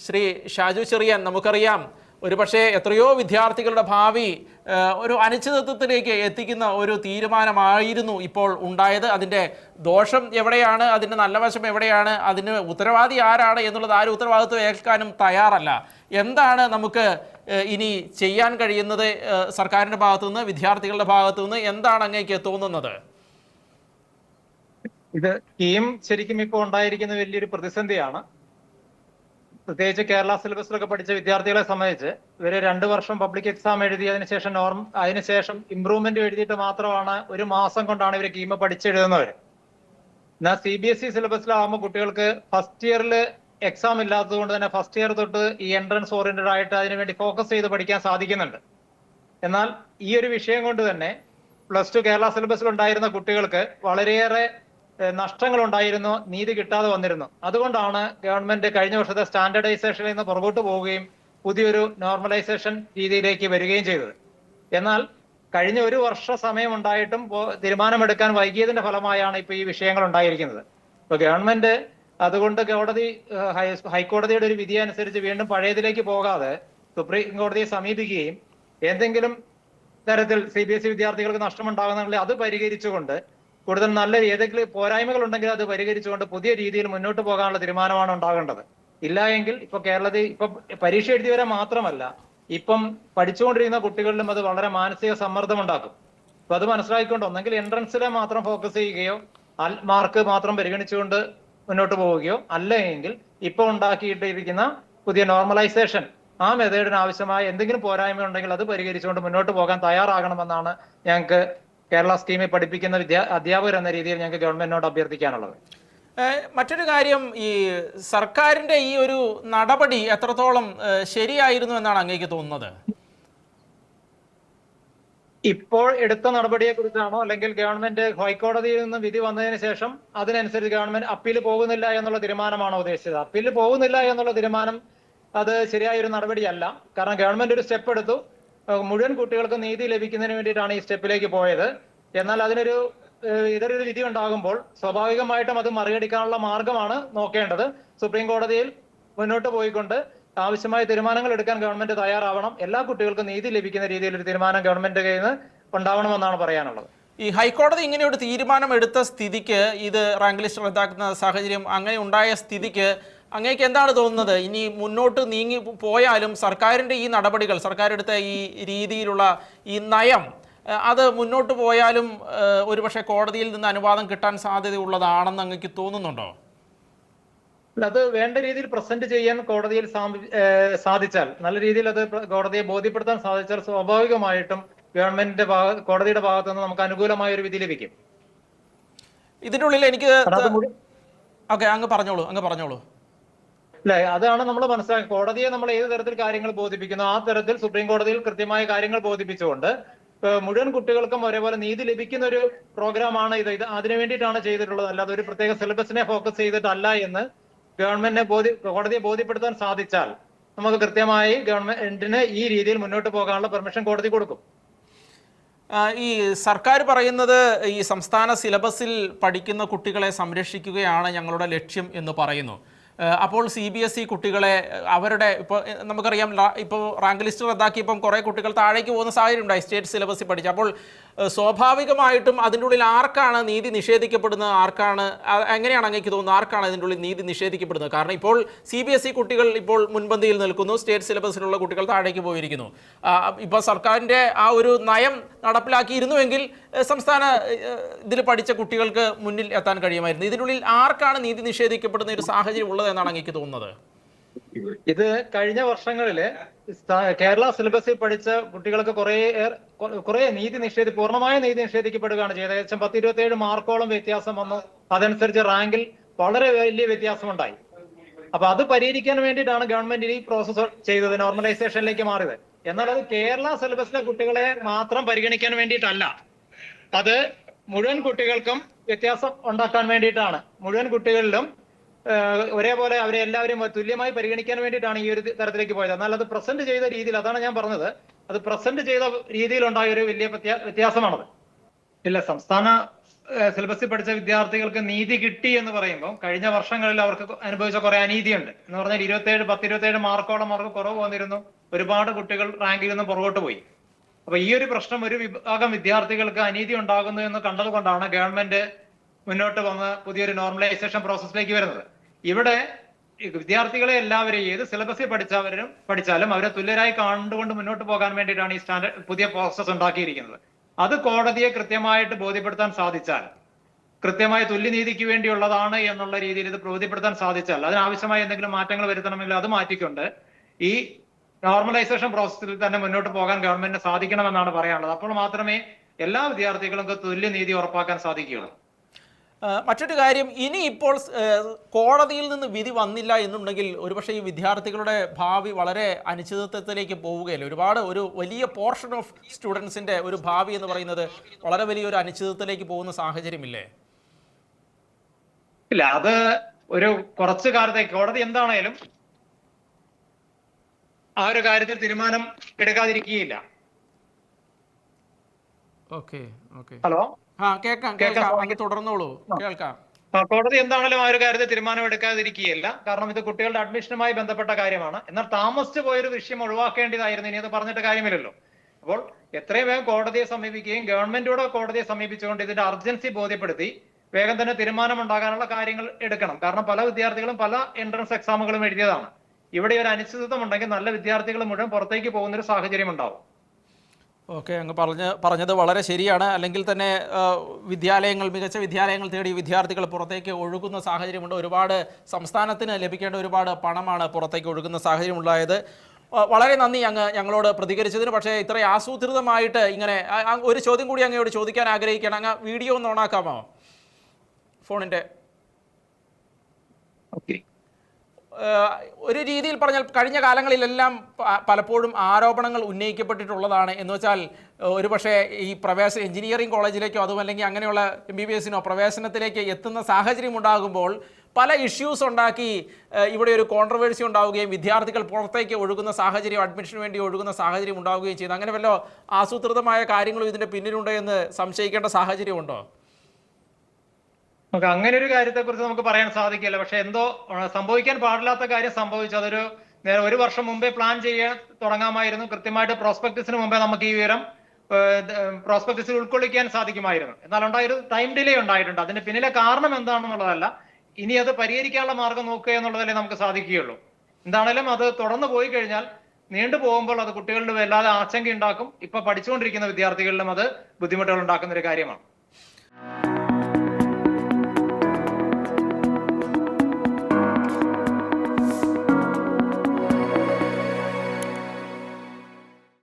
ശ്രീ ഷാജു ചെറിയാൻ, നമുക്കറിയാം ഒരുപക്ഷെ എത്രയോ വിദ്യാർത്ഥികളുടെ ഭാവി ഒരു അനിശ്ചിതത്വത്തിലേക്ക് എത്തിക്കുന്ന ഒരു തീരുമാനമായിരുന്നു ഇപ്പോൾ ഉണ്ടായത്. അതിൻ്റെ ദോഷം എവിടെയാണ്, അതിൻ്റെ നല്ല വശം എവിടെയാണ്, അതിന് ഉത്തരവാദി ആരാണ് എന്നുള്ളത് ആരും ഉത്തരവാദിത്വം ഏൽക്കാനും തയ്യാറല്ല. എന്താണ് നമുക്ക് ഇനി ചെയ്യാൻ കഴിയുന്നത് സർക്കാരിൻ്റെ ഭാഗത്തുനിന്ന്, വിദ്യാർത്ഥികളുടെ ഭാഗത്തുനിന്ന് എന്താണ് അങ്ങേക്ക് തോന്നുന്നത്? ഇത് സ്കീം ശരിക്കും ഇപ്പോൾ ഉണ്ടായിരിക്കുന്ന വലിയൊരു പ്രതിസന്ധിയാണ്. പ്രത്യേകിച്ച് കേരള സിലബസിലൊക്കെ പഠിച്ച വിദ്യാർത്ഥികളെ സംബന്ധിച്ച് ഇവര് 2 വർഷം പബ്ലിക് എക്സാം എഴുതി അതിനുശേഷം ഇംപ്രൂവ്മെന്റ് എഴുതിയിട്ട് മാത്രമാണ് 1 മാസം കൊണ്ടാണ് ഇവർ കീം പഠിച്ചെഴുതുന്നവര്. എന്നാൽ CBSE സിലബസിലാകുമ്പോൾ കുട്ടികൾക്ക് ഫസ്റ്റ് ഇയറിൽ എക്സാം ഇല്ലാത്തത് കൊണ്ട് തന്നെ ഫസ്റ്റ് ഇയർ തൊട്ട് ഈ എൻട്രൻസ് ഓറിയന്റഡ് ആയിട്ട് അതിനുവേണ്ടി ഫോക്കസ് ചെയ്ത് പഠിക്കാൻ സാധിക്കുന്നുണ്ട്. എന്നാൽ ഈ ഒരു വിഷയം കൊണ്ട് തന്നെ +2 കേരള സിലബസിൽ ഉണ്ടായിരുന്ന കുട്ടികൾക്ക് വളരെയേറെ നഷ്ടങ്ങൾ ഉണ്ടായിരുന്നു, നീതി കിട്ടാതെ വന്നിരുന്നു. അതുകൊണ്ടാണ് ഗവൺമെന്റ് കഴിഞ്ഞ വർഷത്തെ സ്റ്റാൻഡേർഡൈസേഷനിൽ നിന്ന് പുറകോട്ട് പോവുകയും പുതിയൊരു നോർമലൈസേഷൻ രീതിയിലേക്ക് വരികയും ചെയ്തത്. എന്നാൽ കഴിഞ്ഞ 1 വർഷ സമയം ഉണ്ടായിട്ടും തീരുമാനമെടുക്കാൻ വൈകിയതിന്റെ ഫലമായാണ് ഇപ്പൊ ഈ വിഷയങ്ങൾ ഉണ്ടായിരിക്കുന്നത്. ഇപ്പൊ ഗവൺമെന്റ് അതുകൊണ്ട് ഹൈക്കോടതിയുടെ ഒരു വിധി അനുസരിച്ച് വീണ്ടും പഴയതിലേക്ക് പോകാതെ സുപ്രീം കോടതിയെ സമീപിക്കുകയും എന്തെങ്കിലും തരത്തിൽ CBSE വിദ്യാർത്ഥികൾക്ക് നഷ്ടമുണ്ടാകുന്നുണ്ടെങ്കിൽ അത് പരിഹരിച്ചുകൊണ്ട് കൂടുതൽ നല്ല ഏതെങ്കിലും പോരായ്മകൾ ഉണ്ടെങ്കിൽ അത് പരിഹരിച്ചുകൊണ്ട് പുതിയ രീതിയിൽ മുന്നോട്ട് പോകാനുള്ള തീരുമാനമാണ് ഉണ്ടാകേണ്ടത്. ഇല്ല എങ്കിൽ ഇപ്പൊ കേരളത്തിൽ ഇപ്പൊ പരീക്ഷ എഴുതിയവരെ മാത്രമല്ല, ഇപ്പം പഠിച്ചുകൊണ്ടിരിക്കുന്ന കുട്ടികളിലും അത് വളരെ മാനസിക സമ്മർദ്ദം ഉണ്ടാക്കും. അപ്പൊ അത് മനസ്സിലാക്കിക്കൊണ്ട് ഒന്നെങ്കിൽ എൻട്രൻസിലെ മാത്രം ഫോക്കസ് ചെയ്യുകയോ മാർക്ക് മാത്രം പരിഗണിച്ചുകൊണ്ട് മുന്നോട്ട് പോവുകയോ, അല്ല എങ്കിൽ ഇപ്പൊ ഉണ്ടാക്കിയിട്ടിരിക്കുന്ന പുതിയ നോർമലൈസേഷൻ ആ മെത്തേഡിന് ആവശ്യമായ എന്തെങ്കിലും പോരായ്മ ഉണ്ടെങ്കിൽ അത് പരിഹരിച്ചുകൊണ്ട് മുന്നോട്ട് പോകാൻ തയ്യാറാകണമെന്നാണ് ഞങ്ങൾക്ക് കേരള സ്കീമിൽ പഠിപ്പിക്കുന്ന അധ്യാപകർ എന്ന രീതിയിൽ ഞങ്ങൾക്ക് ഗവൺമെന്റിനോട് അഭ്യർത്ഥിക്കാനുള്ളത്. മറ്റൊരു കാര്യം, ഈ സർക്കാരിന്റെ ഈ ഒരു നടപടി എത്രത്തോളം ശരിയായിരുന്നു എന്നാണ് അങ്ങേക്ക് തോന്നുന്നത്? ഇപ്പോൾ എടുത്ത നടപടിയെ കുറിച്ചാണോ, അല്ലെങ്കിൽ ഗവൺമെന്റ് ഹൈക്കോടതിയിൽ നിന്ന് വിധി വന്നതിന് ശേഷം അതിനനുസരിച്ച് ഗവൺമെന്റ് അപ്പീൽ പോകുന്നില്ല എന്നുള്ള തീരുമാനമാണോ ഉദ്ദേശിച്ചത്? അപ്പീൽ പോകുന്നില്ല എന്നുള്ള തീരുമാനം അത് ശരിയായ ഒരു നടപടിയല്ല. കാരണം ഗവൺമെന്റ് ഒരു സ്റ്റെപ്പ് എടുത്തു, മുഴുവൻ കുട്ടികൾക്ക് നീതി ലഭിക്കുന്നതിന് വേണ്ടിയിട്ടാണ് ഈ സ്റ്റെപ്പിലേക്ക് പോയത്. എന്നാൽ ഇതൊരു വിധി ഉണ്ടാകുമ്പോൾ സ്വാഭാവികമായിട്ടും അത് മറികടിക്കാനുള്ള മാർഗമാണ് നോക്കേണ്ടത്. സുപ്രീം കോടതിയിൽ മുന്നോട്ട് പോയിക്കൊണ്ട് ആവശ്യമായ തീരുമാനങ്ങൾ എടുക്കാൻ ഗവൺമെന്റ് തയ്യാറാവണം. എല്ലാ കുട്ടികൾക്കും നീതി ലഭിക്കുന്ന രീതിയിൽ ഒരു തീരുമാനം ഗവൺമെന്റ് കയ്യിൽ നിന്ന് ഉണ്ടാവണമെന്നാണ് പറയാനുള്ളത്. ഈ ഹൈക്കോടതി ഇങ്ങനെ ഒരു തീരുമാനം എടുത്ത സ്ഥിതിക്ക്, ഇത് റാങ്ക് ലിസ്റ്റ് റദ്ദാക്കുന്ന സാഹചര്യം അങ്ങനെ ഉണ്ടായ സ്ഥിതിക്ക് അങ്ങേക്ക് എന്താണ് തോന്നുന്നത്? ഇനി മുന്നോട്ട് നീങ്ങി പോയാലും സർക്കാരിൻ്റെ ഈ നടപടികൾ, സർക്കാർ എടുത്ത ഈ രീതിയിലുള്ള ഈ നയം, അത് മുന്നോട്ട് പോയാലും ഒരുപക്ഷെ കോടതിയിൽ നിന്ന് അനുവാദം കിട്ടാൻ സാധ്യതയുള്ളതാണെന്ന് അങ്ങേക്ക് തോന്നുന്നുണ്ടോ? അത് വേണ്ട രീതിയിൽ പ്രസന്റ് ചെയ്യാൻ കോടതിയിൽ സാധിച്ചാൽ, നല്ല രീതിയിൽ അത് കോടതിയെ ബോധ്യപ്പെടുത്താൻ സാധിച്ചാൽ സ്വാഭാവികമായിട്ടും ഗവൺമെന്റിന്റെ കോടതിയുടെ ഭാഗത്തു നിന്ന് നമുക്ക് അനുകൂലമായ ഒരു വിധി ലഭിക്കും. ഇതിനുള്ളിൽ എനിക്ക് അങ്ങ് പറഞ്ഞോളൂ. അല്ലെ, അതാണ് നമ്മൾ മനസ്സിലാക്കുക. കോടതിയെ നമ്മൾ ഏത് തരത്തിൽ കാര്യങ്ങൾ ബോധിപ്പിക്കുന്നു ആ തരത്തിൽ സുപ്രീം കോടതിയിൽ കൃത്യമായ കാര്യങ്ങൾ ബോധിപ്പിച്ചുകൊണ്ട് മുഴുവൻ കുട്ടികൾക്കും ഒരേപോലെ നീതി ലഭിക്കുന്ന ഒരു പ്രോഗ്രാമാണ് ഇത്. അതിനു വേണ്ടിയിട്ടാണ് ചെയ്തിട്ടുള്ളത്, അല്ലാതെ ഒരു പ്രത്യേക സിലബസിനെ ഫോക്കസ് ചെയ്തിട്ടല്ല എന്ന് ഗവൺമെന്റിനെ കോടതിയെ ബോധ്യപ്പെടുത്താൻ സാധിച്ചാൽ നമുക്ക് കൃത്യമായി ഗവൺമെന്റിന് ഈ രീതിയിൽ മുന്നോട്ട് പോകാനുള്ള പെർമിഷൻ കോടതി കൊടുക്കും. ഈ സർക്കാർ പറയുന്നത് ഈ സംസ്ഥാന സിലബസിൽ പഠിക്കുന്ന കുട്ടികളെ സംരക്ഷിക്കുകയാണ് ഞങ്ങളുടെ ലക്ഷ്യം എന്ന് പറയുന്നു. അപ്പോൾ CBSE കുട്ടികളെ അവരുടെ ഇപ്പോൾ നമുക്കറിയാം, ഇപ്പോൾ റാങ്ക് ലിസ്റ്റ് റദ്ദാക്കിയപ്പം കുറേ കുട്ടികൾ താഴേക്ക് പോകുന്ന സാഹചര്യം ഉണ്ടായി സ്റ്റേറ്റ് സിലബസിൽ പഠിച്ചു. അപ്പോൾ സ്വാഭാവികമായിട്ടും അതിൻ്റെ ഉള്ളിൽ ആർക്കാണ് നീതി നിഷേധിക്കപ്പെടുന്നത്, എങ്ങനെയാണ് അങ്ങേക്ക് തോന്നുന്നത്, ആർക്കാണ് അതിൻ്റെ ഉള്ളിൽ നീതി നിഷേധിക്കപ്പെടുന്നത്? കാരണം ഇപ്പോൾ CBSE കുട്ടികൾ ഇപ്പോൾ മുൻപന്തിയിൽ നിൽക്കുന്നു, സ്റ്റേറ്റ് സിലബസിലുള്ള കുട്ടികൾ താഴേക്ക് പോയിരിക്കുന്നു. ഇപ്പോൾ സർക്കാരിൻ്റെ ആ ഒരു നയം നടപ്പിലാക്കിയിരുന്നുവെങ്കിൽ സംസ്ഥാന ഇതിൽ പഠിച്ച കുട്ടികൾക്ക് മുന്നിൽ എത്താൻ കഴിയുമായിരുന്നു. ഇതിനുള്ളിൽ ആർക്കാണ് നീതി നിഷേധിക്കപ്പെടുന്ന ഒരു സാഹചര്യം ഉള്ളത് എന്നാണ് അങ്ങേക്ക് തോന്നുന്നത്? ഇത് കഴിഞ്ഞ വർഷങ്ങളില് കേരള സിലബസിൽ പഠിച്ച കുട്ടികൾക്ക് കുറെ പൂർണ്ണമായ നീതി നിഷേധിക്കപ്പെടുകയാണ് ചെയ്തത്. ഏകദേശം 10-27 മാർക്കോളം വ്യത്യാസം വന്നു. അതനുസരിച്ച് റാങ്കിൽ വളരെ വലിയ വ്യത്യാസമുണ്ടായി. അപ്പൊ അത് പരിഹരിക്കാൻ വേണ്ടിയിട്ടാണ് ഗവൺമെന്റ് ഈ പ്രോസസ് ചെയ്തത്, നോർമലൈസേഷനിലേക്ക് മാറിയത്. എന്നാൽ അത് കേരള സിലബസിലെ കുട്ടികളെ മാത്രം പരിഗണിക്കാൻ വേണ്ടിയിട്ടല്ല, അത് മുഴുവൻ കുട്ടികൾക്കും വ്യത്യാസം ഉണ്ടാക്കാൻ വേണ്ടിയിട്ടാണ്. മുഴുവൻ കുട്ടികളിലും ഒരേപോലെ അവരെ എല്ലാവരും തുല്യമായി പരിഗണിക്കാൻ വേണ്ടിയിട്ടാണ് ഈ ഒരു തരത്തിലേക്ക് പോയത്. എന്നാൽ അത് പ്രസന്റ് ചെയ്ത രീതിയിൽ, അതാണ് ഞാൻ പറഞ്ഞത്, അത് പ്രസന്റ് ചെയ്ത രീതിയിൽ ഉണ്ടായ ഒരു വലിയ വ്യത്യാസമാണത്. ഇല്ല, സംസ്ഥാന സിലബസിൽ പഠിച്ച വിദ്യാർത്ഥികൾക്ക് നീതി കിട്ടി എന്ന് പറയുമ്പോൾ കഴിഞ്ഞ വർഷങ്ങളിൽ അവർക്ക് അനുഭവിച്ച കുറെ അനീതിയുണ്ട്. എന്ന് പറഞ്ഞാൽ 27 മാർക്കോളം അവർക്ക് കുറവ് വന്നിരുന്നു. ഒരുപാട് കുട്ടികൾ റാങ്കിൽ നിന്ന് പുറകോട്ട് പോയി. അപ്പൊ ഈ ഒരു പ്രശ്നം ഒരു വിഭാഗം വിദ്യാർത്ഥികൾക്ക് അനീതി ഉണ്ടാകുന്നു എന്ന് കണ്ടതുകൊണ്ടാണ് ഗവൺമെന്റ് മുന്നോട്ട് വന്ന് പുതിയൊരു നോർമലൈസേഷൻ പ്രോസസ്സിലേക്ക് വരുന്നത്. ഇവിടെ വിദ്യാർത്ഥികളെ എല്ലാവരെയും ഏത് സിലബസിൽ പഠിച്ചാലും അവരെ തുല്യരായി കണ്ടുകൊണ്ട് മുന്നോട്ട് പോകാൻ വേണ്ടിയിട്ടാണ് ഈ പുതിയ പ്രോസസ് ഉണ്ടാക്കിയിരിക്കുന്നത്. അത് കോടതിയെ കൃത്യമായിട്ട് ബോധ്യപ്പെടുത്താൻ സാധിച്ചാൽ, കൃത്യമായ തുല്യനീതിക്ക് വേണ്ടിയുള്ളതാണ് എന്നുള്ള രീതിയിൽ ഇത് ബോധ്യപ്പെടുത്താൻ സാധിച്ചാൽ, അതിനാവശ്യമായ എന്തെങ്കിലും മാറ്റങ്ങൾ വരുത്തണമെങ്കിൽ അത് മാറ്റിക്കൊണ്ട് ഈ നോർമലൈസേഷൻ പ്രോസസ്സിൽ തന്നെ മുന്നോട്ട് പോകാൻ ഗവൺമെന്റിന് സാധിക്കണമെന്നാണ് പറയാനുള്ളത്. അപ്പോൾ മാത്രമേ എല്ലാ വിദ്യാർത്ഥികൾക്കും തുല്യനീതി ഉറപ്പാക്കാൻ സാധിക്കുകയുള്ളൂ. മറ്റൊരു കാര്യം, ഇനി ഇപ്പോൾ കോടതിയിൽ നിന്ന് വിധി വന്നില്ല എന്നുണ്ടെങ്കിൽ ഒരുപക്ഷെ ഈ വിദ്യാർത്ഥികളുടെ ഭാവി വളരെ അനിശ്ചിതത്വത്തിലേക്ക് പോവുകയല്ലേ? ഒരു വലിയ പോർഷൻ ഓഫ് സ്റ്റുഡൻസിന്റെ ഒരു ഭാവി എന്ന് പറയുന്നത് വളരെ വലിയൊരു അനിശ്ചിതത്വത്തിലേക്ക് പോകുന്ന സാഹചര്യമില്ലേ? ഇല്ല, അത് ഒരു കുറച്ചു കാലത്തേക്ക് കോടതി എന്താണേലും ആ ഒരു കാര്യത്തിൽ തീരുമാനം എടുക്കാതിരിക്കുകയില്ല. ഹലോ, തുടർന്നോളൂ, കേൾക്കാം. കോടതി എന്താണെങ്കിലും ആ ഒരു കാര്യത്തിൽ തീരുമാനം എടുക്കാതിരിക്കുകയില്ല. കാരണം ഇത് കുട്ടികളുടെ അഡ്മിഷനുമായി ബന്ധപ്പെട്ട കാര്യമാണ്. എന്നാൽ താമസിച്ചു പോയൊരു വിഷയം ഒഴിവാക്കേണ്ടതായിരുന്നു. ഇനി അത് പറഞ്ഞിട്ട് കാര്യമില്ലല്ലോ. അപ്പോൾ എത്രയും വേഗം കോടതിയെ സമീപിക്കുകയും ഗവൺമെന്റോട് കോടതിയെ സമീപിച്ചുകൊണ്ട് ഇതിന്റെ അർജൻസി ബോധ്യപ്പെടുത്തി വേഗം തന്നെ തീരുമാനം ഉണ്ടാകാനുള്ള കാര്യങ്ങൾ എടുക്കണം. കാരണം പല വിദ്യാർത്ഥികളും പല എൻട്രൻസ് എക്സാമുകളും എഴുതിയതാണ്. ഇവിടെ ഒരു അനിശ്ചിതത്വം ഉണ്ടെങ്കിൽ നല്ല വിദ്യാർത്ഥികൾ മുഴുവൻ പുറത്തേക്ക് പോകുന്ന ഒരു സാഹചര്യം ഉണ്ടാവും. ഓക്കെ, അങ്ങ് പറഞ്ഞത് വളരെ ശരിയാണ്. അല്ലെങ്കിൽ തന്നെ മികച്ച വിദ്യാലയങ്ങൾ തേടി വിദ്യാർത്ഥികൾ പുറത്തേക്ക് ഒഴുകുന്ന സാഹചര്യമുണ്ട്. ഒരുപാട് സംസ്ഥാനത്തിന് ലഭിക്കേണ്ട ഒരുപാട് പണമാണ് പുറത്തേക്ക് ഒഴുകുന്ന സാഹചര്യമുണ്ടായത്. വളരെ നന്ദി അങ്ങ് ഞങ്ങളോട് പ്രതികരിച്ചതിന്. പക്ഷേ ഇത്രയും ആസൂത്രിതമായിട്ട് ഇങ്ങനെ ഒരു ചോദ്യം കൂടി അങ്ങയോട് ചോദിക്കാൻ ആഗ്രഹിക്കുകയാണ്. അങ്ങ് വീഡിയോ ഒന്ന് ഓണാക്കാമോ ഫോണിൻ്റെ? ഒരു രീതിയിൽ പറഞ്ഞാൽ കഴിഞ്ഞ കാലങ്ങളിലെല്ലാം പലപ്പോഴും ആരോപണങ്ങൾ ഉന്നയിക്കപ്പെട്ടിട്ടുള്ളതാണ്. എന്ന് വെച്ചാൽ ഒരുപക്ഷെ ഈ എഞ്ചിനീയറിംഗ് കോളേജിലേക്കോ അതുമല്ലെങ്കിൽ അങ്ങനെയുള്ള MBBSനോ പ്രവേശനത്തിലേക്ക് എത്തുന്ന സാഹചര്യം ഉണ്ടാകുമ്പോൾ പല ഇഷ്യൂസ് ഉണ്ടാക്കി ഇവിടെ ഒരു കോൺട്രവേഴ്സി ഉണ്ടാവുകയും വിദ്യാർത്ഥികൾ പുറത്തേക്ക് ഒഴുകുന്ന സാഹചര്യം, അഡ്മിഷന് വേണ്ടി ഒഴുകുന്ന സാഹചര്യം ഉണ്ടാവുകയും ചെയ്തു. അങ്ങനെ വല്ല ആസൂത്രിതമായ കാര്യങ്ങളും ഇതിൻ്റെ പിന്നിലുണ്ടോ എന്ന് സംശയിക്കേണ്ട സാഹചര്യമുണ്ടോ? നമുക്ക് അങ്ങനെ ഒരു കാര്യത്തെ കുറിച്ച് നമുക്ക് പറയാൻ സാധിക്കില്ല. പക്ഷെ എന്തോ സംഭവിക്കാൻ പാടില്ലാത്ത കാര്യം സംഭവിച്ചു. അതൊരു ഒരു വർഷം മുമ്പേ പ്ലാൻ ചെയ്യാൻ തുടങ്ങാമായിരുന്നു. കൃത്യമായിട്ട് പ്രോസ്പെക്ടസിന് മുമ്പേ നമുക്ക് ഈ വിവരം പ്രോസ്പെക്ടസിൽ ഉൾക്കൊള്ളിക്കാൻ സാധിക്കുമായിരുന്നു. എന്നാൽ ഉണ്ടായൊരു ടൈം ഡിലേ ഉണ്ടായിട്ടുണ്ട്. അതിന്റെ പിന്നിലെ കാരണം എന്താണെന്നുള്ളതല്ല, ഇനി അത് പരിഹരിക്കാനുള്ള മാർഗം നോക്കുക എന്നുള്ളതല്ലേ നമുക്ക് സാധിക്കുകയുള്ളൂ. എന്താണേലും അത് തുടർന്ന് പോയി കഴിഞ്ഞാൽ നീണ്ടു പോകുമ്പോൾ അത് കുട്ടികളുടെ വല്ലാതെ ആശങ്ക ഉണ്ടാക്കും. ഇപ്പൊ പഠിച്ചുകൊണ്ടിരിക്കുന്ന വിദ്യാർത്ഥികളിലും അത് ബുദ്ധിമുട്ടുകൾ ഉണ്ടാക്കുന്ന ഒരു കാര്യമാണ്.